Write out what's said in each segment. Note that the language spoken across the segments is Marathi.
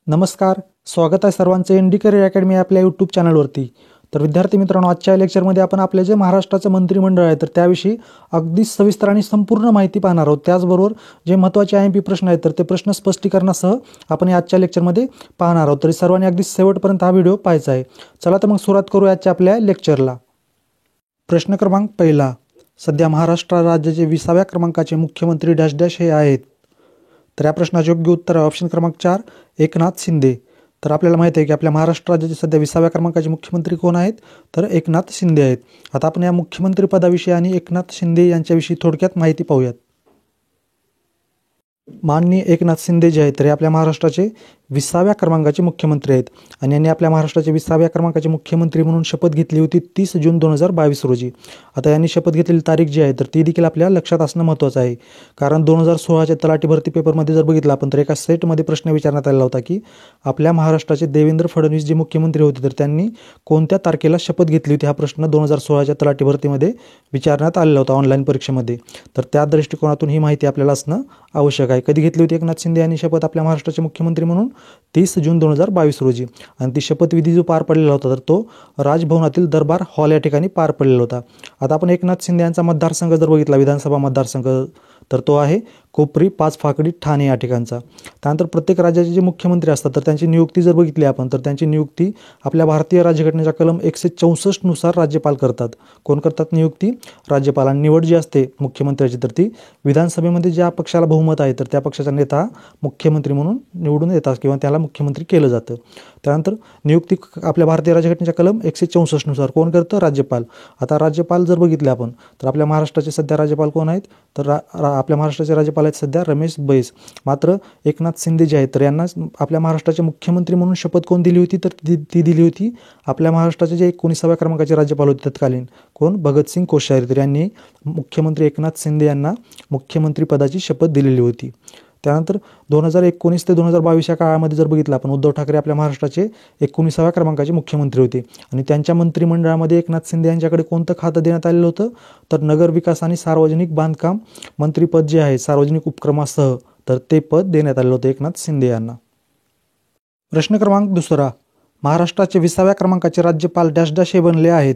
नमस्कार, स्वागत आहे सर्वांचं एन डी करिअर अकॅडमी आपल्या यूट्यूब चॅनलवरती. तर विद्यार्थी मित्रांनो, आजच्या लेक्चरमध्ये आपण आपले जे महाराष्ट्राचं मंत्रिमंडळ आहे तर त्याविषयी अगदी सविस्तर आणि संपूर्ण माहिती पाहणार आहोत. त्याचबरोबर जे महत्त्वाचे IMP प्रश्न आहेत तर ते प्रश्न स्पष्टीकरणासह आपण आजच्या लेक्चरमध्ये पाहणार आहोत. तरी सर्वांनी अगदी शेवटपर्यंत हा व्हिडिओ पाहायचा आहे. चला तर मग सुरुवात करूया आजच्या आपल्या लेक्चरला. प्रश्न क्रमांक पहिला, सध्या महाराष्ट्र राज्याचे 20व्या क्रमांकाचे मुख्यमंत्री डॅश डॅश हे आहेत. तर या प्रश्नाचे योग्य उत्तर आहे ऑप्शन क्रमांक 4, एकनाथ शिंदे. तर आपल्याला माहिती आहे की आपल्या महाराष्ट्र राज्याचे सध्या 20व्या क्रमांकाचे मुख्यमंत्री कोण आहेत, तर एकनाथ शिंदे आहेत. आता आपण या मुख्यमंत्री पदाविषयी आणि एकनाथ शिंदे यांच्याविषयी थोडक्यात माहिती पाहूयात. माननीय एकनाथ शिंदे जे आहेत तर हे आपल्या महाराष्ट्राचे 20व्या क्रमांकाचे मुख्यमंत्री आहेत आणि यांनी आपल्या महाराष्ट्राचे 20व्या क्रमांकाचे मुख्यमंत्री म्हणून शपथ घेतली होती 30 जून 2022 रोजी. आता यांनी शपथ घेतलेली तारीख जी आहे तर ती देखील आपल्याला लक्षात असणं महत्त्वाचं आहे. कारण 2016च्या तलाठी भरती पेपरमध्ये जर बघितलं आपण तर एका सेटमध्ये प्रश्न विचारण्यात आलेला होता की आपल्या महाराष्ट्राचे देवेंद्र फडणवीस जे मुख्यमंत्री होते तर त्यांनी कोणत्या तारखेला शपथ घेतली होती, हा प्रश्न 2016च्या तलाठी भरतीमध्ये विचारण्यात आलेला होता ऑनलाईन परीक्षेमध्ये. तर त्या दृष्टिकोनातून ही माहिती आपल्याला असणं आवश्यक आहे. कधी घेतली होती एकनाथ शिंदे यांनी शपथ आपल्या महाराष्ट्राचे मुख्यमंत्री म्हणून, 30 जून 2022 रोजी. आणि ती शपथविधी जो पार पडलेला होता तर तो राजभवनातील दरबार हॉल या ठिकाणी पार पडलेला होता. आता आपण एकनाथ शिंदे यांचा मतदारसंघ जर बघितला, विधानसभा मतदारसंघ, तर तो आहे कोपरी, पाचफाकडी, ठाणे या ठिकाणचा. त्यानंतर प्रत्येक राज्याचे जे मुख्यमंत्री असतात तर त्यांची नियुक्ती जर बघितली आपण तर त्यांची नियुक्ती आपल्या भारतीय राज्यघटनेच्या कलम 164 नुसार राज्यपाल करतात. कोण करतात नियुक्ती? राज्यपाल. आणि निवड जी असते मुख्यमंत्र्याची तर ती विधानसभेमध्ये ज्या पक्षाला बहुमत आहे तर त्या पक्षाचा नेता मुख्यमंत्री म्हणून निवडून येतात किंवा त्याला मुख्यमंत्री केलं जातं. त्यानंतर नियुक्ती आपल्या भारतीय राज्यघटनेच्या कलम 164 नुसार कोण करतं? राज्यपाल. आता राज्यपाल जर बघितले आपण तर आपल्या महाराष्ट्राचे सध्या राज्यपाल कोण आहेत, तर आपल्या महाराष्ट्राचे राज्यपाल आहेत सध्या रमेश बैस. मात्र एकनाथ शिंदे जे आहेत तर यांना आपल्या महाराष्ट्राचे मुख्यमंत्री म्हणून शपथ कोण दिली होती, तर ती दिली होती आपल्या महाराष्ट्राचे जे 19व्या क्रमांकाचे राज्यपाल होते तत्कालीन, कोण? भगतसिंग कोश्यारी. तर यांनी मुख्यमंत्री एकनाथ शिंदे यांना मुख्यमंत्री पदाची शपथ दिलेली होती. त्यानंतर 2019 ते 2022 या काळामध्ये जर बघितलं आपण, उद्धव ठाकरे आपल्या महाराष्ट्राचे 19व्या क्रमांकाचे मुख्यमंत्री होते आणि त्यांच्या मंत्रिमंडळामध्ये एकनाथ शिंदे यांच्याकडे कोणतं खातं देण्यात आलेलं होतं, तर नगर विकास आणि सार्वजनिक बांधकाम मंत्रीपद जे आहे सार्वजनिक उपक्रमासह, तर ते पद देण्यात आलेलं होतं एकनाथ शिंदे यांना. प्रश्न क्रमांक दुसरा, महाराष्ट्राचे 20व्या क्रमांकाचे राज्यपाल डॅश डॅश हे बनले आहेत.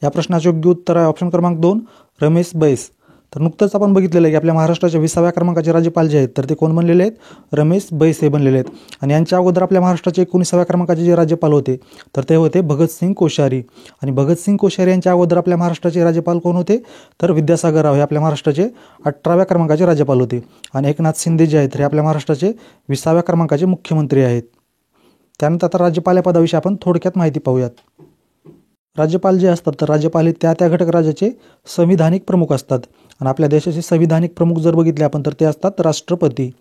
या प्रश्नाचे योग्य उत्तर आहे ऑप्शन क्रमांक 2, रमेश बैस. तर नुकतंच आपण बघितलेलं आहे की आपल्या महाराष्ट्राच्या 20व्या क्रमांकाचे राज्यपाल जे आहेत तर ते कोण बनलेले आहेत? रमेश बैस हे बनलेले आहेत. आणि यांच्या अगोदर आपल्या महाराष्ट्राचे 19व्या क्रमांकाचे जे राज्यपाल होते तर ते होते भगतसिंग कोश्यारी. आणि भगतसिंग कोश्यारी यांच्या अगोदर आपल्या महाराष्ट्राचे राज्यपाल कोण होते, तर विद्यासागर राव हे आपल्या महाराष्ट्राचे 18व्या क्रमांकाचे राज्यपाल होते. आणि एकनाथ शिंदे जे आहेत तर हे आपल्या महाराष्ट्राचे 20व्या क्रमांकाचे मुख्यमंत्री आहेत. त्यानंतर आता राज्यपाल या पदाविषयी आपण थोडक्यात माहिती पाहूयात. राज्यपाल जे असतात तर राज्यपाल हे त्या घटक राज्याचे संविधानिक प्रमुख असतात. आणि आपल्या देशाचे संविधानिक प्रमुख जर बघितले आपण तर ते असतात राष्ट्रपती.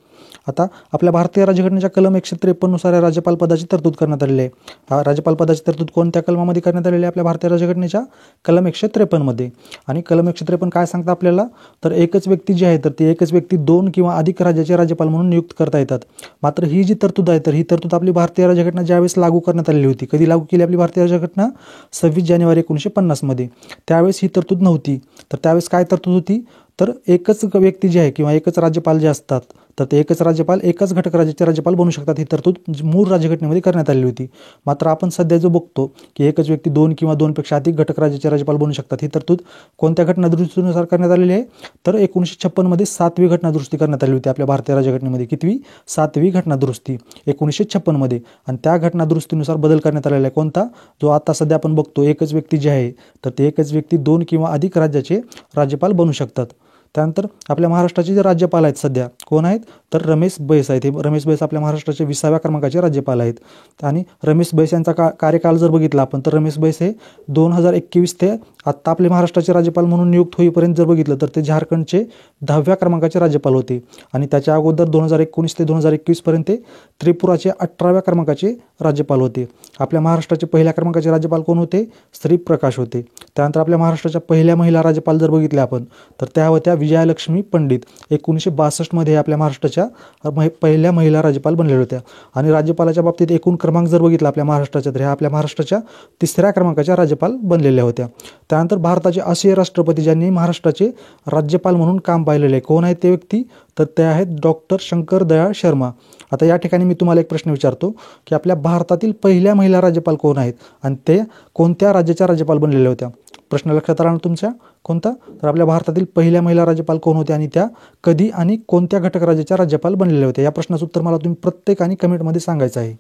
आता आपल्या भारतीय राज्यघटनेच्या कलम 153 नुसार या राज्यपाल पदाची तरतूद करण्यात आलेली आहे. राज्यपाल पदाची तरतूद कोणत्या कलमामध्ये करण्यात आलेली आहे? आपल्या भारतीय राज्यघटनेच्या कलम 153 मध्ये. आणि कलम 153 काय सांगतं आपल्याला, तर एकच व्यक्ती जी आहे तर ती एकच व्यक्ती 2 किंवा अधिक राज्याचे राज्यपाल म्हणून नियुक्त करता येतात. मात्र ही जी तरतूद आहे तर ही तरतूद आपली भारतीय राज्यघटना ज्यावेळेस लागू करण्यात आलेली होती, कधी लागू केली आपली भारतीय राज्यघटना? 26 जानेवारी 1950 मध्ये. त्यावेळेस ही तरतूद नव्हती. तर त्यावेळेस काय तरतूद होती, तर एकच व्यक्ती जी आहे किंवा एकच राज्यपाल जे असतात तर ते एकच राज्यपाल एकाच घटक राज्याचे राज्यपाल बनू शकतात. ही तरतूद मूळ राज्यघटनेमध्ये करण्यात आलेली होती. मात्र आपण सध्या जो बघतो की एकच व्यक्ती 2 किंवा 2 पेक्षा अधिक घटक राज्याचे राज्यपाल बनू शकतात, ही तरतूद कोणत्या घटनादुरुस्तीनुसार करण्यात आलेली आहे, तर 1956 मध्ये 7वी घटनादुरुस्ती करण्यात आली होती आपल्या भारतीय राज्यघटनेमध्ये. कितवी? 7वी घटनादुरुस्ती 1956 मध्ये. आणि त्या घटनादुरुस्तीनुसार बदल करण्यात आलेला आहे. कोणता? जो आता सध्या आपण बघतो, एकच व्यक्ती जे आहे तर ते एकच व्यक्ती 2 किंवा अधिक राज्याचे राज्यपाल बनू शकतात. त्यानंतर आपल्या महाराष्ट्राचे जे राज्यपाल आहेत सध्या कोण आहेत, तर रमेश बैस आहेत. हे रमेश बैस आपल्या महाराष्ट्राचे 20व्या क्रमांकाचे राज्यपाल आहेत. आणि रमेश बैस यांचा कार्यकाल जर बघितला आपण तर रमेश बैस हे 2021 ते आत्ता आपले महाराष्ट्राचे राज्यपाल म्हणून नियुक्त होईपर्यंत जर बघितलं तर ते झारखंडचे 10व्या क्रमांकाचे राज्यपाल होते. आणि त्याच्या अगोदर 2019 ते 2021 पर्यंत ते त्रिपुराचे 18व्या क्रमांकाचे राज्यपाल होते. आपल्या महाराष्ट्राचे पहिल्या क्रमांकाचे राज्यपाल कोण होते? श्री प्रकाश होते. त्यानंतर आपल्या महाराष्ट्राच्या पहिल्या महिला राज्यपाल जर बघितले आपण तर त्या होत्या विजयालक्ष्मी पंडित. 1962 मध्ये आपल्या महाराष्ट्राच्या पहिल्या महिला राज्यपाल बनलेल्या होत्या. आणि राज्यपालाच्या बाबतीत एकूण क्रमांक जर बघितला आपल्या महाराष्ट्राच्या तर ह्या आपल्या महाराष्ट्राच्या 3ऱ्या क्रमांकाच्या राज्यपाल बनलेल्या होत्या. त्यानंतर भारताचे असे राष्ट्रपती ज्यांनी महाराष्ट्राचे राज्यपाल म्हणून काम पाहिलेले आहे, कोण आहेत ते व्यक्ती, तर ते आहेत डॉक्टर शंकर दयाळ शर्मा. आता या ठिकाणी मी तुम्हाला एक प्रश्न विचारतो की आपल्या भारतातील पहिल्या महिला राज्यपाल कोण आहेत आणि ते कोणत्या राज्याच्या राज्यपाल बनलेल्या होत्या? प्रश्न लक्षात राहणार तुमच्या कोणता? तर आपल्या भारतातील पहिल्या महिला राज्यपाल कोण होत्या आणि त्या कधी आणि कोणत्या घटक राज्याच्या राज्यपाल बनलेल्या होत्या? या प्रश्नाचं उत्तर मला तुम्ही प्रत्येकाने कमेंटमध्ये सांगायचं आहे.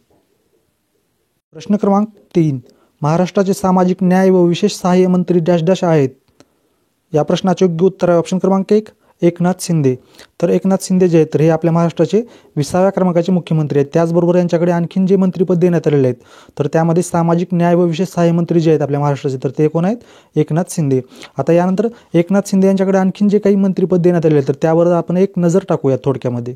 प्रश्न क्रमांक 3, महाराष्ट्राचे सामाजिक न्याय व विशेष सहाय्य मंत्री डॅश डॅश आहेत? या प्रश्नाचे योग्य उत्तर आहे ऑप्शन क्रमांक 1, एकनाथ शिंदे. तर एकनाथ शिंदे जे आहेत तर हे आपल्या महाराष्ट्राचे 20व्या क्रमांकाचे मुख्यमंत्री आहेत. त्याचबरोबर यांच्याकडे आणखीन जे मंत्रिपद देण्यात आलेले आहेत तर त्यामध्ये सामाजिक न्याय व विशेष सहाय्य मंत्री जे आहेत आपल्या महाराष्ट्राचे तर ते कोण आहेत? एकनाथ शिंदे. आता यानंतर एकनाथ शिंदे यांच्याकडे आणखीन जे काही मंत्रिपद देण्यात आलेले आहेत तर त्यावर आपण एक नजर टाकूया थोडक्यामध्ये.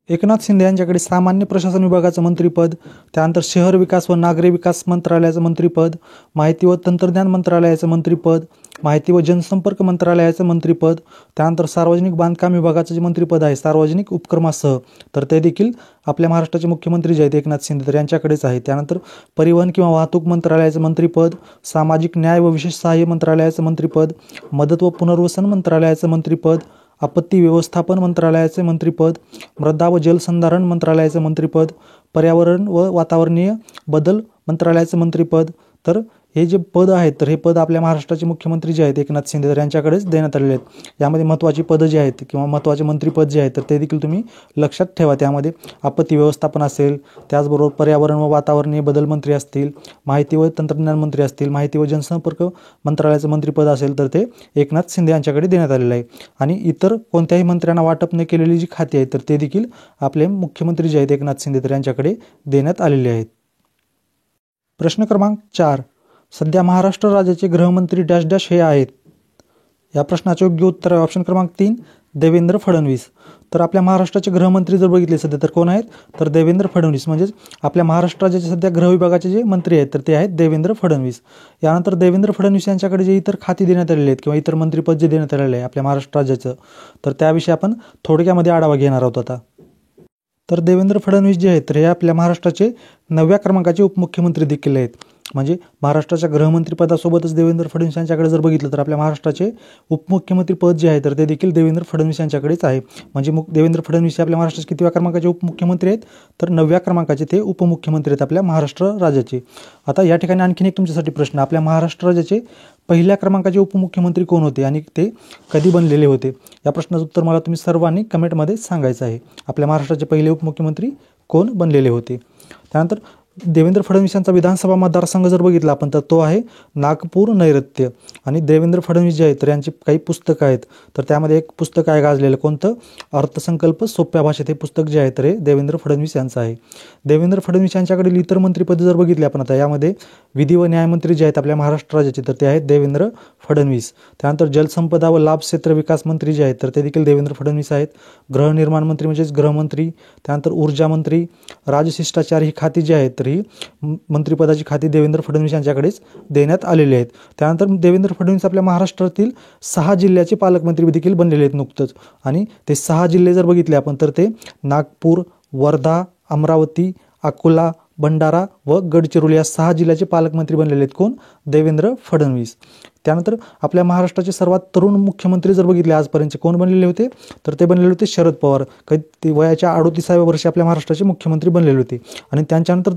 एकनाथ शिंदे यांच्याकडे सामान्य प्रशासन विभागाचं मंत्रिपद, त्यानंतर शहर विकास व नागरी विकास मंत्रालयाचं मंत्रिपद, माहिती व तंत्रज्ञान मंत्रालयाचं मंत्रिपद, माहिती व जनसंपर्क मंत्रालयाचं मंत्रिपद, त्यानंतर सार्वजनिक बांधकाम विभागाचं जे मंत्रिपद आहे सार्वजनिक उपक्रमासह तर ते देखील आपल्या महाराष्ट्राचे मुख्यमंत्री जे आहेत एकनाथ शिंदे तर यांच्याकडेच आहे. त्यानंतर परिवहन किंवा वाहतूक मंत्रालयाचं मंत्रिपद, सामाजिक न्याय व विशेष सहाय्य मंत्रालयाचं मंत्रिपद, मदत व पुनर्वसन मंत्रालयाचं मंत्रिपद, आपत्ती व्यवस्थापन मंत्रालयाचे मंत्रिपद, मृदा व जलसंधारण मंत्रालयाचे मंत्रिपद, पर्यावरण व वातावरणीय बदल मंत्रालयाचे मंत्रिपद. तर हे जे पद आहेत तर हे पद आपल्या महाराष्ट्राचे मुख्यमंत्री जे आहेत एकनाथ शिंदे तर यांच्याकडेच देण्यात आलेले आहेत. यामध्ये महत्त्वाची पदं जी आहेत किंवा महत्त्वाचे मंत्रिपद जे आहेत तर ते देखील तुम्ही लक्षात ठेवा. त्यामध्ये आपत्ती व्यवस्थापन असेल, त्याचबरोबर पर्यावरण व वातावरणीय बदल मंत्री असतील, माहिती व तंत्रज्ञान मंत्री असतील, माहिती व जनसंपर्क मंत्रालयाचं मंत्रिपद असेल तर ते एकनाथ शिंदे यांच्याकडे देण्यात आलेलं आहे. आणि इतर कोणत्याही मंत्र्यांना वाटप न केलेली जी खाती आहेत तर ते देखील आपले मुख्यमंत्री जे आहेत एकनाथ शिंदे तर यांच्याकडे देण्यात आलेले आहेत. प्रश्न क्रमांक 4, सध्या महाराष्ट्र राज्याचे गृहमंत्री डॅश डॅश हे आहेत? या प्रश्नाचे योग्य उत्तर आहे ऑप्शन क्रमांक 3, देवेंद्र फडणवीस. तर आपल्या महाराष्ट्राचे गृहमंत्री जर बघितले सध्या तर कोण आहेत? तर देवेंद्र फडणवीस. म्हणजेच आपल्या महाराष्ट्र राज्याचे सध्या गृह विभागाचे जे मंत्री आहेत तर ते आहेत देवेंद्र फडणवीस. यानंतर देवेंद्र फडणवीस यांच्याकडे जे इतर खाती देण्यात आलेली आहेत किंवा इतर मंत्रिपद जे देण्यात आलेले आहे आपल्या महाराष्ट्र राज्याचं तर त्याविषयी आपण थोडक्यामध्ये आढावा घेणार आहोत आता. तर देवेंद्र फडणवीस जे आहेत तर हे आपल्या महाराष्ट्राचे 9व्या क्रमांकाचे उपमुख्यमंत्री देखील आहेत. म्हणजे महाराष्ट्राच्या गृहमंत्रीपदासोबतच देवेंद्र फडणवीस यांच्याकडे जर बघितलं तर आपल्या महाराष्ट्राचे उपमुख्यमंत्री पद जे आहे तर ते देखील देवेंद्र फडणवीस यांच्याकडेच आहे. म्हणजे देवेंद्र फडणवीस हे आपल्या महाराष्ट्राचे कितव्या क्रमांकाचे उपमुख्यमंत्री आहेत? तर 9व्या क्रमांकाचे ते उपमुख्यमंत्री आहेत आपल्या महाराष्ट्र राज्याचे. आता या ठिकाणी आणखीन एक तुमच्यासाठी प्रश्न, आपल्या महाराष्ट्र राज्याचे पहिल्या क्रमांकाचे उपमुख्यमंत्री कोण होते आणि ते कधी बनलेले होते? या प्रश्नाचं उत्तर मला तुम्ही सर्वांनी कमेंटमध्ये सांगायचं आहे. आपल्या महाराष्ट्राचे पहिले उपमुख्यमंत्री कोण बनलेले होते? त्यानंतर देवेंद्र फडणवीस यांचा विधानसभा मतदारसंघ जर बघितला आपण तर तो आहे नागपूर नैऋत्य. आणि देवेंद्र फडणवीस जे आहेत तर यांची काही पुस्तकं आहेत तर त्यामध्ये एक पुस्तक आहे गाजलेलं, कोणतं? अर्थसंकल्प सोप्या भाषेत. हे पुस्तक जे आहे तर हे देवेंद्र फडणवीस यांचं आहे. देवेंद्र फडणवीस यांच्याकडील इतर मंत्रिपद जर बघितले आपण आता यामध्ये विधी व न्यायमंत्री जे आहेत आपल्या महाराष्ट्र राज्याचे तर ते आहेत देवेंद्र फडणवीस. त्यानंतर जलसंपदा व लाभ क्षेत्र विकास मंत्री जे आहेत तर ते देखील देवेंद्र फडणवीस आहेत. गृहनिर्माण मंत्री म्हणजेच गृहमंत्री, त्यानंतर ऊर्जा मंत्री, राजशिष्टाचार ही खाती जी आहेत तर ही मंत्रिपदाची खाती देवेंद्र फडणवीस यांच्याकडेच देण्यात आलेली आहेत. त्यानंतर देवेंद्र फडणवीस आपल्या महाराष्ट्रातील 6 जिल्ह्याचे पालकमंत्री देखील बनलेले आहेत नुकतंच. आणि ते 6 जिल्हे जर बघितले आपण तर ते नागपूर, वर्धा, अमरावती, अकोला, भंडारा व गडचिरोली या 6 जिल्ह्याचे पालकमंत्री बनलेले आहेत. कोण? देवेंद्र फडणवीस. त्यानंतर आपल्या महाराष्ट्राचे सर्वात तरुण मुख्यमंत्री जर बघितले आजपर्यंतचे कोण बनलेले होते तर ते बनलेले होते शरद पवार. ते वयाच्या 38व्या वर्षी आपल्या महाराष्ट्राचे मुख्यमंत्री बनलेले होते. आणि त्यांच्यानंतर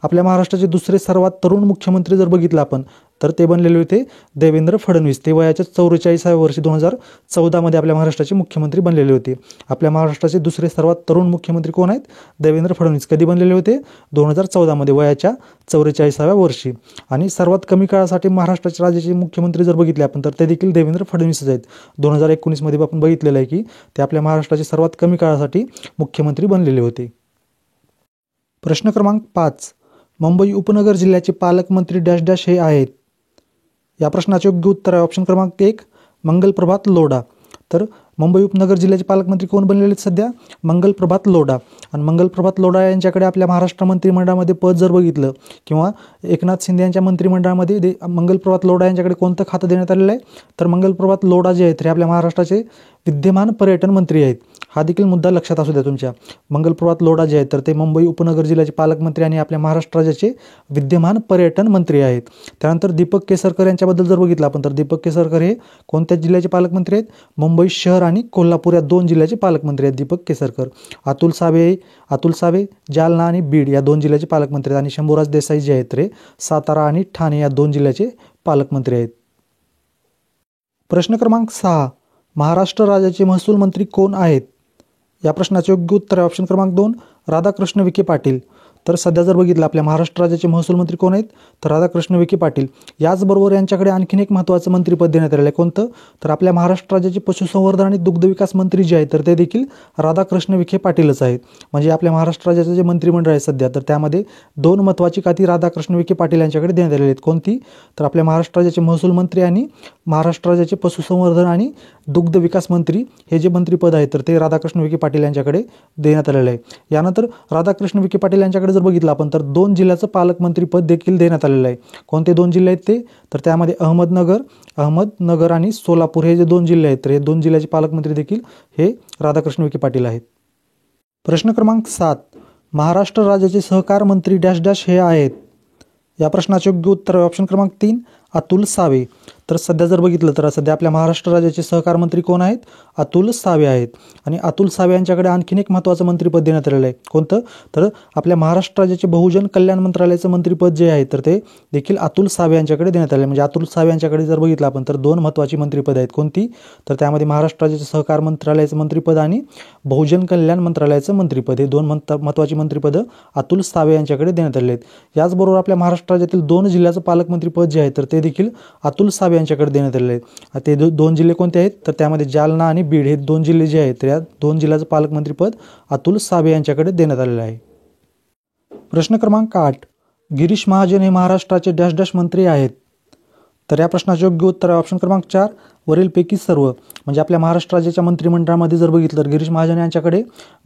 आपल्या महाराष्ट्राचे दुसरे सर्वात तरुण मुख्यमंत्री जर बघितलं आपण तर ते बनलेले होते देवेंद्र फडणवीस. ते वयाच्या 44व्या वर्षी 2014मध्ये आपल्या महाराष्ट्राचे मुख्यमंत्री बनलेले होते. आपल्या महाराष्ट्राचे दुसरे सर्वात तरुण मुख्यमंत्री कोण आहेत? देवेंद्र फडणवीस. कधी बनलेले होते? 2014मध्ये वयाच्या 44व्या वर्षी. आणि सर्वात कमी काळासाठी महाराष्ट्राच्या राज्याचे मुख्यमंत्री जर बघितले आपण तर ते देखील देवेंद्र फडणवीसच आहेत. 2019मध्ये आपण बघितलेलं आहे की ते आपल्या महाराष्ट्राचे सर्वात कमी काळासाठी मुख्यमंत्री बनलेले होते. प्रश्न क्रमांक 5, मुंबई उपनगर जिल्ह्याचे पालकमंत्री डॅश डॅश हे आहेत? या प्रश्नाचे योग्य उत्तर आहे ऑप्शन क्रमांक 1, मंगलप्रभात लोढा. तर मुंबई उपनगर जिल्ह्याचे पालकमंत्री कोण बनलेले आहेत सध्या? मंगलप्रभात लोढा. आणि मंगलप्रभात लोढा यांच्याकडे आपल्या महाराष्ट्र मंत्रिमंडळामध्ये पद जर बघितलं किंवा एकनाथ शिंदे यांच्या मंत्रिमंडळामध्ये मंगलप्रभात लोढा यांच्याकडे कोणतं खातं देण्यात आलेलं आहे? तर मंगलप्रभात लोढा जे आहेत ते आपल्या महाराष्ट्राचे विद्यमान पर्यटन मंत्री आहेत. हा देखील मुद्दा लक्षात असू द्या तुमच्या. मंगलप्रभात लोढा जे आहेत तर ते मुंबई उपनगर जिल्ह्याचे पालकमंत्री आणि आपल्या महाराष्ट्र राज्याचे विद्यमान पर्यटन मंत्री आहेत. त्यानंतर दीपक केसरकर यांच्याबद्दल जर बघितलं आपण तर दीपक केसरकर हे कोणत्या जिल्ह्याचे पालकमंत्री आहेत? मुंबई शहर आणि कोल्हापूर या 2 जिल्ह्याचे पालकमंत्री आहेत दीपक केसरकर. अतुल सावे जालना आणि बीड या 2 जिल्ह्याचे पालकमंत्री आहेत आणि शंभूराज देसाई जे आहेत ते सातारा आणि ठाणे या 2 जिल्ह्याचे पालकमंत्री आहेत. प्रश्न क्रमांक 6, महाराष्ट्र राज्याचे महसूल मंत्री कोण आहेत? या प्रश्नाचे योग्य उत्तर आहे ऑप्शन क्रमांक 2, राधाकृष्ण विखे पाटील. तर सध्या जर बघितलं आपल्या महाराष्ट्र राज्याचे महसूल मंत्री कोण आहेत तर राधाकृष्ण विखे पाटील. याचबरोबर यांच्याकडे आणखीन एक महत्त्वाचं मंत्रिपद देण्यात आलेलं आहे. कोणतं तर आपल्या महाराष्ट्र राज्याचे पशुसंवर्धन आणि दुग्धविकास मंत्री जे आहेत तर ते देखील राधाकृष्ण विखे पाटीलच आहेत. म्हणजे आपल्या महाराष्ट्र राज्याचं जे मंत्रिमंडळ आहे सध्या तर त्यामध्ये 2 महत्त्वाची खाती राधाकृष्ण विखे पाटील यांच्याकडे देण्यात आलेली आहेत. कोणती तर आपल्या महाराष्ट्र राज्याचे महसूल मंत्री आणि महाराष्ट्र राज्याचे पशुसंवर्धन आणि दुग्ध विकास मंत्री हे जे मंत्रिपद आहे तर ते राधाकृष्ण विखे पाटील यांच्याकडे देण्यात आलेलं आहे. यानंतर राधाकृष्ण विखे पाटील यांच्याकडे जर बघितलं आपण तर 2 जिल्ह्याचं पालकमंत्रीपद देखील देण्यात आलेलं आहे. कोणते 2 जिल्हे आहेत ते तर त्यामध्ये अहमदनगर आणि सोलापूर हे जे 2 जिल्हे आहेत तर हे 2 जिल्ह्याचे पालकमंत्री देखील हे राधाकृष्ण विखे पाटील आहेत. प्रश्न क्रमांक 7, महाराष्ट्र राज्याचे सहकार मंत्री डॅश डॅश हे आहेत. या प्रश्नाचे योग्य उत्तर आहे ऑप्शन क्रमांक 3, अतुल सावे. तर सध्या जर बघितलं तर सध्या आपल्या महाराष्ट्र राज्याचे सहकार मंत्री कोण आहेत अतुल सावे आहेत. आणि अतुल सावे यांच्याकडे आणखीन एक महत्त्वाचं मंत्रिपद देण्यात आलेलं आहे. कोणतं तर आपल्या महाराष्ट्र राज्याचे बहुजन कल्याण मंत्रालयाचं मंत्रिपद जे आहे तर ते देखील अतुल सावे यांच्याकडे देण्यात आले. म्हणजे अतुल सावे यांच्याकडे जर बघितलं आपण तर 2 महत्त्वाची मंत्रिपद आहेत. कोणती तर त्यामध्ये महाराष्ट्र राज्याचे सहकार मंत्रालयाचं मंत्रिपद आणि बहुजन कल्याण मंत्रालयाचं मंत्रिपद हे 2 महत्त्वाची मंत्रिपदं अतुल सावे यांच्याकडे देण्यात आलेली आहेत. याचबरोबर आपल्या महाराष्ट्र राज्यातील 2 जिल्ह्याचं पालकमंत्रीपद जे आहे तर ते देखील अतुल सावे यांच्याकडे देण्यात आलेले आहेत. ते 2 जिल्हे कोणते आहेत तर त्यामध्ये जालना आणि बीड हे 2 जिल्हे जे आहेत तर या 2 जिल्ह्याचं पालकमंत्रीपद अतुल सावे यांच्याकडे देण्यात आलेलं आहे. प्रश्न क्रमांक 8, गिरीश महाजन हे महाराष्ट्राचे डॅश डॅश मंत्री आहेत. तर या प्रश्नाचे योग्य उत्तर आहे ऑप्शन क्रमांक 4, वरीलपैकी सर्व. म्हणजे आपल्या महाराष्ट्र राज्याच्या मंत्रिमंडळामध्ये जर बघितलं तर गिरीश महाजन यांच्याकडे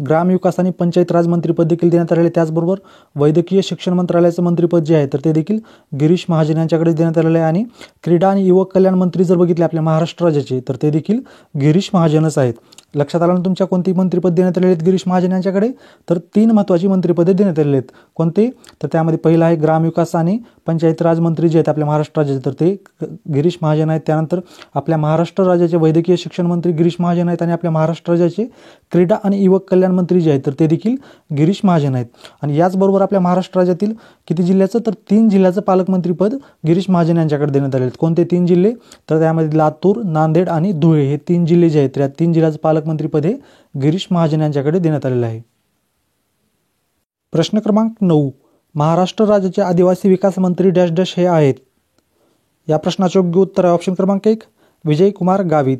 ग्रामविकास आणि पंचायत राज मंत्रिपद देखील देण्यात आलेले. त्याचबरोबर वैद्यकीय शिक्षण मंत्रालयाचं मंत्रिपद जे आहे तर ते देखील गिरीश महाजन यांच्याकडे देण्यात आलेलं आहे. आणि क्रीडा आणि युवक कल्याण मंत्री जर बघितले आपल्या महाराष्ट्र राज्याचे तर ते देखील गिरीश महाजनच आहेत. लक्षात आलं ना तुमच्या कोणती मंत्रिपद देण्यात आलेले आहेत गिरीश महाजन यांच्याकडे तर 3 महत्त्वाची मंत्रिपदे देण्यात आलेली आहेत. कोणते तर त्यामध्ये पहिलं आहे ग्रामविकास आणि पंचायत राज मंत्री जे आहेत आपल्या महाराष्ट्र राज्याचे तर ते गिरीश महाजन आहेत. त्यानंतर आपल्या महाराष्ट्र राज्याचे वैद्यकीय शिक्षण मंत्री गिरीश महाजन आहेत आणि आपल्या महाराष्ट्र राज्याचे क्रीडा आणि युवक कल्याण मंत्री जे आहेत तर ते देखील गिरीश महाजन आहेत. आणि याचबरोबर आपल्या महाराष्ट्र राज्यातील किती जिल्ह्याचं तर 3 जिल्ह्याचं पालकमंत्रीपद गिरीश महाजन यांच्याकडे देण्यात आले आहेत. कोणते 3 जिल्हे तर त्यामध्ये लातूर, नांदेड आणि धुळे हे 3 जिल्हे जे आहेत तर या 3 जिल्ह्याचं पालकमंत्रीपद हे गिरीश महाजन यांच्याकडे देण्यात आलेलं आहे. प्रश्न क्रमांक 9, महाराष्ट्र राज्याचे आदिवासी विकास मंत्री डॅश डॅश हे आहेत. या प्रश्नाचे योग्य उत्तर आहे ऑप्शन क्रमांक 1, विजयकुमार गावित.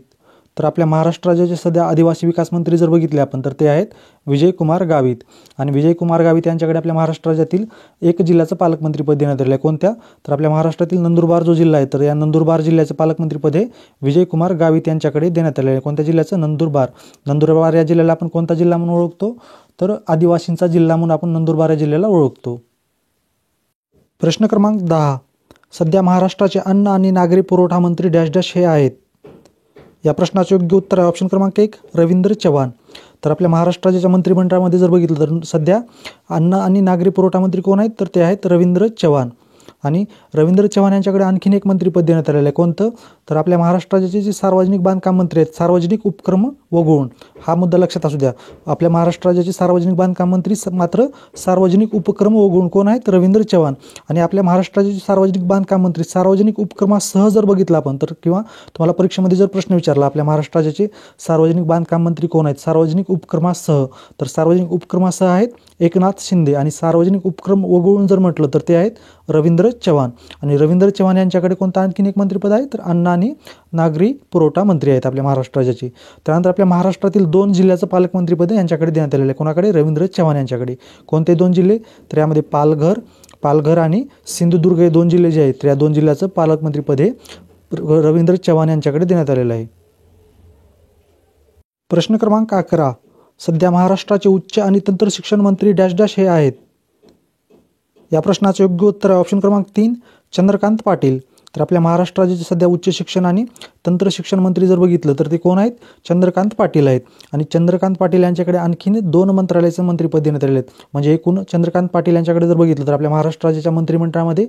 तर आपल्या महाराष्ट्र राज्याचे सध्या आदिवासी विकास मंत्री जर बघितले आपण तर ते आहेत विजयकुमार गावित. आणि विजयकुमार गावित यांच्याकडे आपल्या महाराष्ट्र राज्यातील 1 जिल्ह्याचं पालकमंत्रीपद देण्यात आलेलं आहे. कोणत्या तर आपल्या महाराष्ट्रातील नंदुरबार जो जिल्हा आहे तर या नंदुरबार जिल्ह्याचं पालकमंत्रीपद हे विजयकुमार गावित यांच्याकडे देण्यात आलेलं आहे. कोणत्या जिल्ह्याचं नंदुरबार या जिल्ह्याला आपण कोणता जिल्हा म्हणून ओळखतो तर आदिवासींचा जिल्हा म्हणून आपण नंदुरबार या जिल्ह्याला ओळखतो. प्रश्न क्रमांक 10, सध्या महाराष्ट्राचे अन्न आणि नागरी पुरवठा मंत्री डॅश डॅश हे आहेत. या प्रश्नाचे योग्य उत्तर आहे ऑप्शन क्रमांक 1, रवींद्र चव्हाण. तर आपल्या महाराष्ट्र राज्याच्या मंत्रिमंडळामध्ये जर बघितलं तर सध्या अन्न आणि नागरी पुरवठा मंत्री कोण आहेत तर ते आहेत रवींद्र चव्हाण. आणि रवींद्र चव्हाण यांच्याकडे आणखीन एक मंत्रिपद देण्यात आलेलं आहे. कोणतं तर आपल्या महाराष्ट्र राज्याचे जे सार्वजनिक बांधकाम मंत्री आहेत सार्वजनिक उपक्रम वगळून, हा मुद्दा लक्षात असू द्या. आपल्या महाराष्ट्र राज्याचे सार्वजनिक बांधकाम मंत्री मात्र सार्वजनिक उपक्रम वगळून कोण आहेत रवींद्र चव्हाण. आणि आपल्या महाराष्ट्र राज्याचे सार्वजनिक बांधकाम मंत्री सार्वजनिक उपक्रमासह जर बघितलं आपण तर किंवा तुम्हाला परीक्षेमध्ये जर प्रश्न विचारला आपल्या महाराष्ट्र राज्याचे सार्वजनिक बांधकाम मंत्री कोण आहेत सार्वजनिक उपक्रमासह तर सार्वजनिक उपक्रमासह आहेत एकनाथ शिंदे. आणि सार्वजनिक उपक्रम वगळून जर म्हटलं तर ते आहेत रवींद्र चव्हाण. आणि रवींद्र चव्हाण यांच्याकडे कोणता आणखीन एक मंत्रिपद आहे तर अन्न आणि नागरी पुरवठा मंत्री आहेत आपल्या महाराष्ट्र राज्याचे. त्यानंतर आपल्या महाराष्ट्रातील 2 जिल्ह्याचं पालकमंत्रीपद यांच्याकडे देण्यात आलेलं आहे. कोणाकडे रवींद्र चव्हाण यांच्याकडे. कोणते 2 जिल्हे तर यामध्ये पालघर आणि सिंधुदुर्ग हे 2 जिल्हे जे आहेत तर या 2 जिल्ह्याचं पालकमंत्रीपद हे रवींद्र चव्हाण यांच्याकडे देण्यात आलेलं आहे. प्रश्न क्रमांक 11, सध्या महाराष्ट्राचे उच्च आणि तंत्र शिक्षण मंत्री डॅश डॅश हे आहेत. या प्रश्नाचे योग्य उत्तर आहे ऑप्शन क्रमांक 3, चंद्रकांत पाटील. तर आपल्या महाराष्ट्र राज्याचे सध्या उच्च शिक्षण आणि तंत्र शिक्षण मंत्री जर बघितलं तर ते कोण आहेत? चंद्रकांत पाटील आहेत. आणि चंद्रकांत पाटील यांच्याकडे आणखीन 2 मंत्रालयाचं मंत्रिपद देण्यात आलेले आहेत. म्हणजे एकूण चंद्रकांत पाटील यांच्याकडे जर बघितलं तर आपल्या महाराष्ट्र राज्याच्या मंत्रिमंडळामध्ये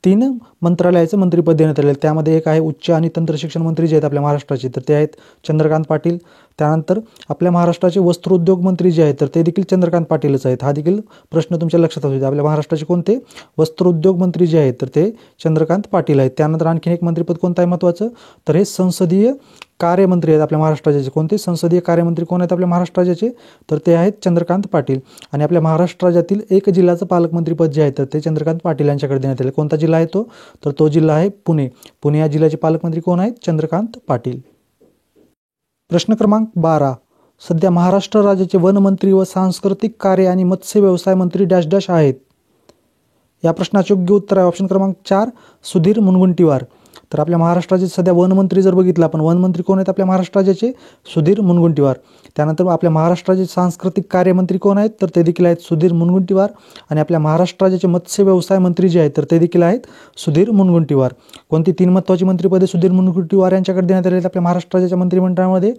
3 मंत्रालयाचं मंत्रिपद देण्यात आलेलं आहे. त्यामध्ये एक आहे उच्च आणि तंत्र शिक्षण मंत्री जे आहेत आपल्या महाराष्ट्राचे, तर ते आहेत चंद्रकांत पाटील. त्यानंतर आपल्या महाराष्ट्राचे वस्त्रोद्योग मंत्री जे आहेत तर ते देखील चंद्रकांत पाटीलच आहेत. हा देखील प्रश्न तुमच्या लक्षात असू द्या. आपल्या महाराष्ट्राचे कोणते वस्त्रोद्योग मंत्री जे आहेत तर ते चंद्रकांत पाटील आहेत. त्यानंतर आणखीन एक मंत्रिपद कोणतं आहे महत्त्वाचं, तर हे संसदीय कार्यमंत्री आहेत आपल्या महाराष्ट्र राज्याचे. कोणते संसदीय कार्यमंत्री कोण आहेत आपल्या महाराष्ट्र राज्याचे, तर ते आहेत चंद्रकांत पाटील. आणि आपल्या महाराष्ट्र राज्यातील एक जिल्ह्याचं पालकमंत्रीपद जे आहे तर ते चंद्रकांत पाटील यांच्याकडे देण्यात आले. कोणता जिल्हा आहे तो, तर तो जिल्हा आहे पुणे. पुणे या जिल्ह्याचे पालकमंत्री कोण आहेत? चंद्रकांत पाटील. प्रश्न क्रमांक 12. सध्या महाराष्ट्र राज्याचे वनमंत्री व सांस्कृतिक कार्य आणि मत्स्य व्यवसाय मंत्री डॅश डॅश आहेत. या प्रश्नाचे योग्य उत्तर आहे ऑप्शन क्रमांक 4 सुधीर मुनगंटीवार. तर आपल्या महाराष्ट्राचे सध्या वनमंत्री जर बघितलं आपण, वनमंत्री कोण आहेत आपल्या महाराष्ट्र राज्याचे? सुधीर मुनगंटीवार. त्यानंतर आपल्या महाराष्ट्राचे सांस्कृतिक कार्यमंत्री कोण आहेत, तर ते देखील आहेत सुधीर मुनगंटीवार. आणि आपल्या महाराष्ट्र राज्याचे मत्स्य व्यवसाय मंत्री जे आहेत तर ते देखील आहेत सुधीर मुनगंटीवार. कोणती 3 महत्त्वाची मंत्रिपदे सुधीर मुनगंटीवार यांच्याकडे देण्यात आलेली आहेत आपल्या महाराष्ट्र राज्याच्या मंत्रिमंडळामध्ये?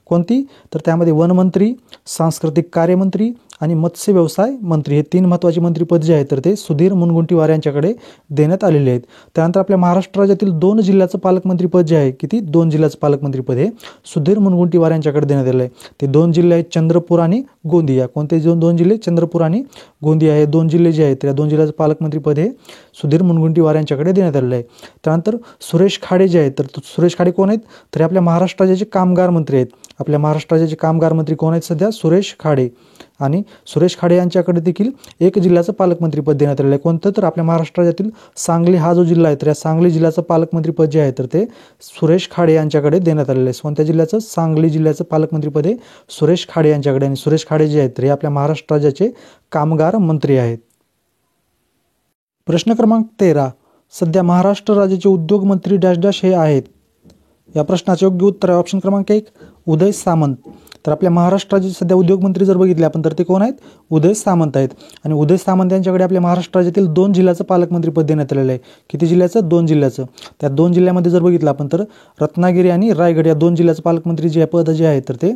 कोणती, तर त्यामध्ये वनमंत्री, सांस्कृतिक कार्यमंत्री आणि मत्स्य व्यवसाय मंत्री हे 3 महत्त्वाची मंत्रिपद जे आहेत तर ते सुधीर मुनगंटीवार यांच्याकडे देण्यात आलेले आहेत. त्यानंतर आपल्या महाराष्ट्र राज्यातील 2 जिल्ह्याचं पालकमंत्रीपद जे आहे, किती 2 जिल्ह्याचं पालकमंत्रीपद हे सुधीर मुनगंटीवार यांच्याकडे देण्यात आलेलं आहे. ते 2 जिल्हे आहेत चंद्रपूर आणि गोंदिया. कोणते 2 जिल्हे? चंद्रपूर आणि गोंदिया हे 2 जिल्हे जे आहेत त्या 2 जिल्ह्याचं पालकमंत्रीपद हे सुधीर मुनगंटीवार यांच्याकडे देण्यात आलेलं आहे. त्यानंतर सुरेश खाडे जे आहेत तर सुरेश खाडे कोण आहेत, तर आपल्या महाराष्ट्र राज्याचे कामगार मंत्री आहेत. आपल्या महाराष्ट्र राज्याचे कामगार मंत्री कोण आहेत सध्या? सुरेश खाडे. आणि सुरेश खाडे यांच्याकडे देखील एक जिल्ह्याचं पालकमंत्रीपद देण्यात आलेलं आहे. कोणतं, तर आपल्या महाराष्ट्र राज्यातील सांगली हा जो जिल्हा आहे तर या सांगली जिल्ह्याचं पालकमंत्रीपद जे आहे तर ते सुरेश खाडे यांच्याकडे देण्यात आलेलं आहे. कोणत्या जिल्ह्याचं? सांगली जिल्ह्याचं पालकमंत्रीपद हे सुरेश खाडे यांच्याकडे. आणि सुरेश खाडे जे आहेत तर हे आपल्या महाराष्ट्र राज्याचे कामगार मंत्री आहेत. प्रश्न क्रमांक 13. सध्या महाराष्ट्र राज्याचे उद्योग मंत्री डॅश डॅश हे आहेत. या प्रश्नाचे योग्य उत्तर आहे ऑप्शन क्रमांक 1 उदय सामंत. तर आपल्या महाराष्ट्र राज्याचे सध्या उद्योगमंत्री जर बघितले आपण तर ते कोण आहेत? उदय सामंत आहेत. आणि उदय सामंत यांच्याकडे आपल्या महाराष्ट्र राज्यातील 2 जिल्ह्याचं पालकमंत्रीपद देण्यात आलेलं आहे. किती जिल्ह्याचं? 2 जिल्ह्याचं. त्या 2 जिल्ह्यामध्ये जर बघितलं आपण तर रत्नागिरी आणि रायगड या 2 जिल्ह्याचं पालकमंत्री जे पद जे आहे तर ते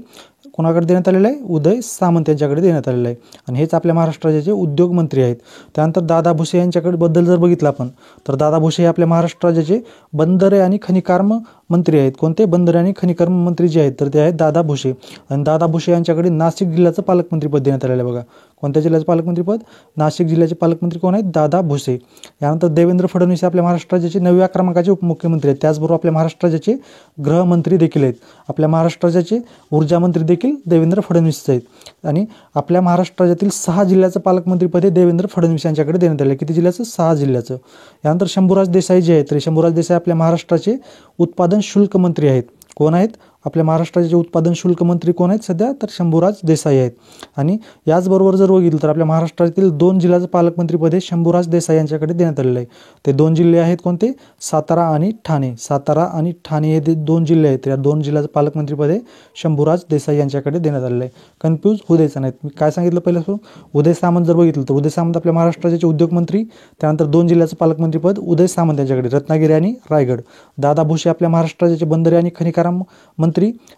कोणाकडे देण्यात आलेलं आहे? उदय सामंत यांच्याकडे देण्यात आलेलं आहे. आणि हेच आपल्या महाराष्ट्र राज्याचे उद्योग मंत्री आहेत. त्यानंतर दादा भुसे यांच्याकडे बद्दल जर बघितलं आपण तर दादा भुसे हे आपल्या महाराष्ट्र राज्याचे बंदरे आणि खनिकर्म मंत्री आहेत. कोणते? बंदरे आणि खनिकर्म मंत्री जे आहेत तर ते आहेत दादा भुसे. आणि दादा भुसे यांच्याकडे नाशिक जिल्ह्याचं पालकमंत्रीपद देण्यात आलेलं आहे. बघा कोणत्या जिल्ह्याचं पालकमंत्रीपद? नाशिक जिल्ह्याचे पालकमंत्री कोण आहेत? दादा भुसे. यानंतर देवेंद्र फडणवीस आपल्या महाराष्ट्र राज्याचे 9व्या क्रमांकाचे उपमुख्यमंत्री आहेत. त्याचबरोबर आपल्या महाराष्ट्र राज्याचे गृहमंत्री देखील आहेत. आपल्या महाराष्ट्र राज्याचे ऊर्जा मंत्री देखील देवेंद्र फडणवीस आहेत. आणि आपल्या महाराष्ट्र राज्यातील 6 जिल्ह्याचं पालकमंत्रीपद हे देवेंद्र फडणवीस यांच्याकडे देण्यात आले. किती जिल्ह्याचं? 6 जिल्ह्याचं. यानंतर शंभूराज देसाई जे आहेत तर शंभूराज देसाई आपल्या महाराष्ट्राचे उत्पादन शुल्क मंत्री आहेत. कोण आहेत? आपल्या महाराष्ट्राचे उत्पादन शुल्क मंत्री कोण आहेत सध्या? तर शंभूराज देसाई आहेत. आणि याचबरोबर जर बघितलं तर आपल्या महाराष्ट्रातील 2 जिल्ह्याचं पालकमंत्रीपद हे शंभूराज देसाई यांच्याकडे देण्यात आलेलं आहे. ते 2 जिल्हे आहेत कोणते? सातारा आणि ठाणे. सातारा आणि ठाणे हे 2 जिल्हे आहेत. या 2 जिल्ह्याचं पालकमंत्रीपद हे शंभूराज देसाई यांच्याकडे देण्यात आलेलं आहे. कन्फ्यूज होऊ द्यायचं नाहीत. मी काय सांगितलं पहिल्यापासून? उदय सामंत जर बघितलं तर उदय सामंत आपल्या महाराष्ट्र राज्याचे उद्योग मंत्री. त्यानंतर 2 जिल्ह्याचं पालकमंत्रीपद उदय सामंत यांच्याकडे, रत्नागिरी आणि रायगड. दादा भुसे आपल्या महाराष्ट्र राज्याचे बंदरे आणि खनिकर्म मंत्री.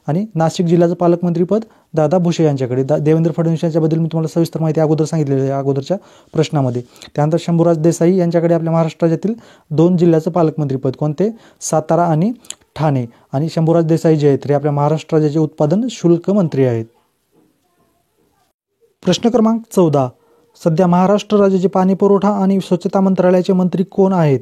आणि नाशिक जिल्ह्याचं पालकमंत्रीपद दादा भुसे यांच्याकडे. देवेंद्र फडणवीस यांच्याबद्दल मी तुम्हाला सविस्तर माहिती अगोदर सांगितलेली आहे अगोदरच्या प्रश्नामध्ये. त्यानंतर शंभूराज देसाई यांच्याकडे आपल्या महाराष्ट्र राज्यातील 2 जिल्ह्याचं पालकमंत्रीपद. कोणते? सातारा आणि ठाणे. आणि शंभूराज देसाई जे आहेत ते आपल्या महाराष्ट्र राज्याचे उत्पादन शुल्क मंत्री आहेत. प्रश्न क्रमांक 14. सध्या महाराष्ट्र राज्याचे पाणी पुरवठा आणि स्वच्छता मंत्रालयाचे मंत्री कोण आहेत?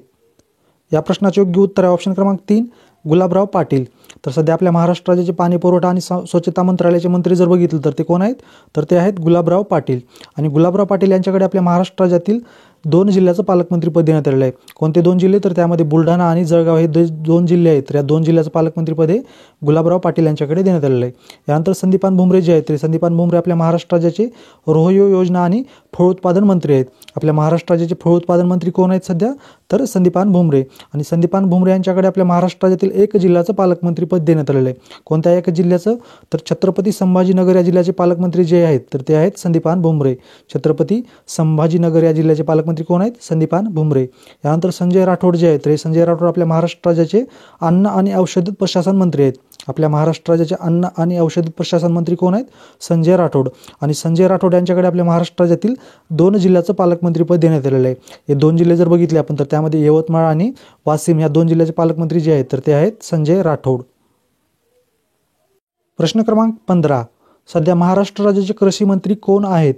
या प्रश्नाचे योग्य उत्तर आहे ऑप्शन क्रमांक 3 गुलाबराव पाटील. तर सध्या आपल्या महाराष्ट्र राज्याचे पाणी पुरवठा आणि स्वच्छता मंत्रालयाचे मंत्री जर बघितलं तर ते कोण आहेत? तर ते आहेत गुलाबराव पाटील. आणि गुलाबराव पाटील यांच्याकडे आपल्या महाराष्ट्र राज्यातील 2 जिल्ह्याचं पालकमंत्रीपद देण्यात आलेलं आहे. कोणते 2 जिल्हे? तर त्यामध्ये बुलढाणा आणि जळगाव हे 2 जिल्हे आहेत. तर या 2 जिल्ह्याचं पालकमंत्रीपद हे गुलाबराव पाटील यांच्याकडे देण्यात आलेलं आहे. यानंतर संदीपान भुमरे जे आहेत ते संदीपान भुमरे आपल्या महाराष्ट्र राज्याचे रोहयो योजना आणि फळ उत्पादन मंत्री आहेत. आपल्या महाराष्ट्र राज्याचे फळ उत्पादन मंत्री कोण आहेत सध्या? तर संदीपान भुमरे. आणि संदीपान भुमरे यांच्याकडे आपल्या महाराष्ट्र राज्यातील 1 जिल्ह्याचं पालकमंत्रीपद देण्यात आलेलं आहे. कोणत्या 1 जिल्ह्याचं? तर छत्रपती संभाजीनगर या जिल्ह्याचे पालकमंत्री जे आहेत तर ते आहेत संदीपान भुमरे. छत्रपती संभाजीनगर या जिल्ह्याचे पालकमंत्री पालकमंत्री कोण आहेत? संदीपान भुमरे. यानंतर संजय राठोड जे आहेत तर संजय राठोड आपल्या महाराष्ट्र राज्याचे अन्न आणि औषध प्रशासन मंत्री आहेत. आपल्या महाराष्ट्र राज्याचे अन्न आणि औषध प्रशासन मंत्री कोण आहेत? संजय राठोड. आणि संजय राठोड यांच्याकडे आपल्या महाराष्ट्र राज्यातील 2 जिल्ह्याचं पालकमंत्रीपद देण्यात आलेलं आहे. हे 2 जिल्हे जर बघितले आपण तर त्यामध्ये यवतमाळ आणि वाशिम या 2 जिल्ह्याचे पालकमंत्री जे आहेत तर ते आहेत संजय राठोड. प्रश्न क्रमांक 15. सध्या महाराष्ट्र राज्याचे कृषी मंत्री कोण आहेत?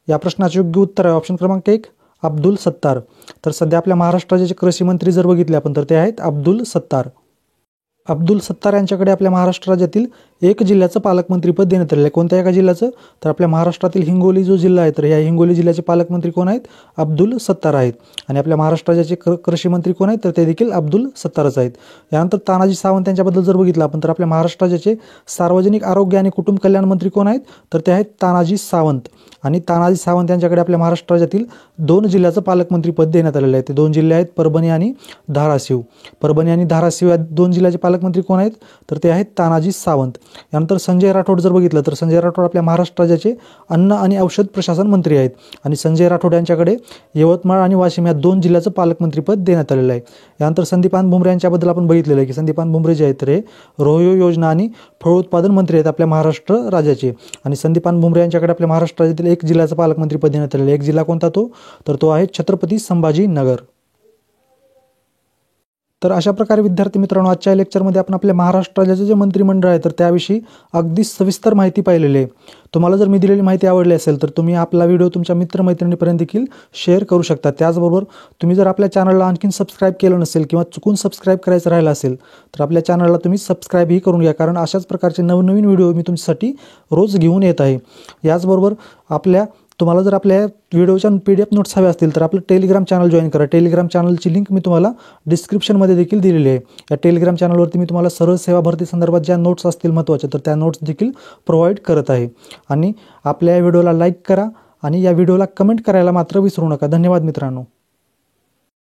या प्रश्नाचे योग्य उत्तर आहे ऑप्शन क्रमांक 1 अब्दुल सत्तार. तर सध्या आपल्या महाराष्ट्र राज्याचे कृषी मंत्री जर बघितले आपण तर ते आहेत अब्दुल सत्तार. अब्दुल सत्तार यांच्याकडे आपल्या महाराष्ट्र राज्यातील 1 जिल्ह्याचं पालकमंत्रीपद देण्यात आलेलं आहे. कोणत्या एका जिल्ह्याचं? तर आपल्या महाराष्ट्रातील हिंगोली जो जिल्हा आहे तर या हिंगोली जिल्ह्याचे पालकमंत्री कोण आहेत? अब्दुल सत्तार आहेत. आणि आपल्या महाराष्ट्र राज्याचे कृषी मंत्री कोण आहेत? तर ते देखील अब्दुल सत्तारच आहेत. यानंतर तानाजी सावंत यांच्याबद्दल जर बघितलं आपण तर आपल्या महाराष्ट्र राज्याचे सार्वजनिक आरोग्य आणि कुटुंब कल्याण मंत्री कोण आहेत? तर ते आहेत तानाजी सावंत. आणि तानाजी सावंत यांच्याकडे आपल्या महाराष्ट्र राज्यातील 2 जिल्ह्याचं पालकमंत्रीपद देण्यात आलेलं आहे. ते 2 जिल्हे आहेत परभणी आणि धाराशिव. परभणी आणि धाराशिव या 2 जिल्ह्याचे पालकमंत्री कोण आहेत? तर ते आहेत तानाजी सावंत. यानंतर संजय राठोड जर बघितलं तर संजय राठोड आपल्या महाराष्ट्र राज्याचे अन्न आणि औषध प्रशासन मंत्री आहेत. आणि संजय राठोड यांच्याकडे यवतमाळ आणि वाशिम या 2 जिल्ह्याचं पालकमंत्रीपद देण्यात आलेलं आहे. यानंतर संदीपान भुमरे यांच्याबद्दल आपण बघितलेलं आहे की संदीपान भुमरे जे आहेत तर हे रोहयो योजना आणि फळोत्पादन मंत्री आहेत आपल्या महाराष्ट्र राज्याचे. आणि संदीपान भुमरे यांच्याकडे आपल्या महाराष्ट्र राज्यातील 1 जिल्ह्याचं पालकमंत्रीपद देण्यात आलेलं आहे. 1 जिल्हा कोणता तो? तर तो आहे छत्रपती संभाजीनगर. तर अशा प्रकारे विद्यार्थी मित्रांनो आजच्या लेक्चरमध्ये आपण आपल्या महाराष्ट्र राज्याचे जे मंत्रिमंडळ आहे तर त्याविषयी अगदी सविस्तर माहिती पाहिलेली आहे. तुम्हाला जर मी दिलेली माहिती आवडली असेल तर तुम्ही आपला व्हिडिओ तुमच्या मित्रमैत्रिणींपर्यंत देखील शेअर करू शकता. त्याचबरोबर तुम्ही जर आपल्या चॅनलला आणखीन सबस्क्राईब केलं नसेल किंवा चुकून सबस्क्राईब करायचं राहिलं असेल तर आपल्या चॅनलला तुम्ही सबस्क्राईबही करून घ्या, कारण अशाच प्रकारचे नवनवीन व्हिडिओ मी तुमच्यासाठी रोज घेऊन येत आहे. याचबरोबर तुम्हाला जर आपल्या व्हिडिओच्या PDF नोट्स हवे असतील तर आपलं टेलिग्राम चॅनल जॉईन करा. टेलिग्राम चॅनलची लिंक मी तुम्हाला डिस्क्रिप्शनमध्ये देखील दिलेली आहे. या टेलिग्राम चॅनलवरती मी तुम्हाला सरळ सेवा भरती संदर्भात ज्या नोट्स असतील महत्त्वाच्या तर त्या नोट्स देखील प्रोव्हाइड करत आहे. आणि आपल्या या व्हिडिओला लाईक करा आणि या व्हिडिओला कमेंट करायला मात्र विसरू नका. धन्यवाद मित्रांनो.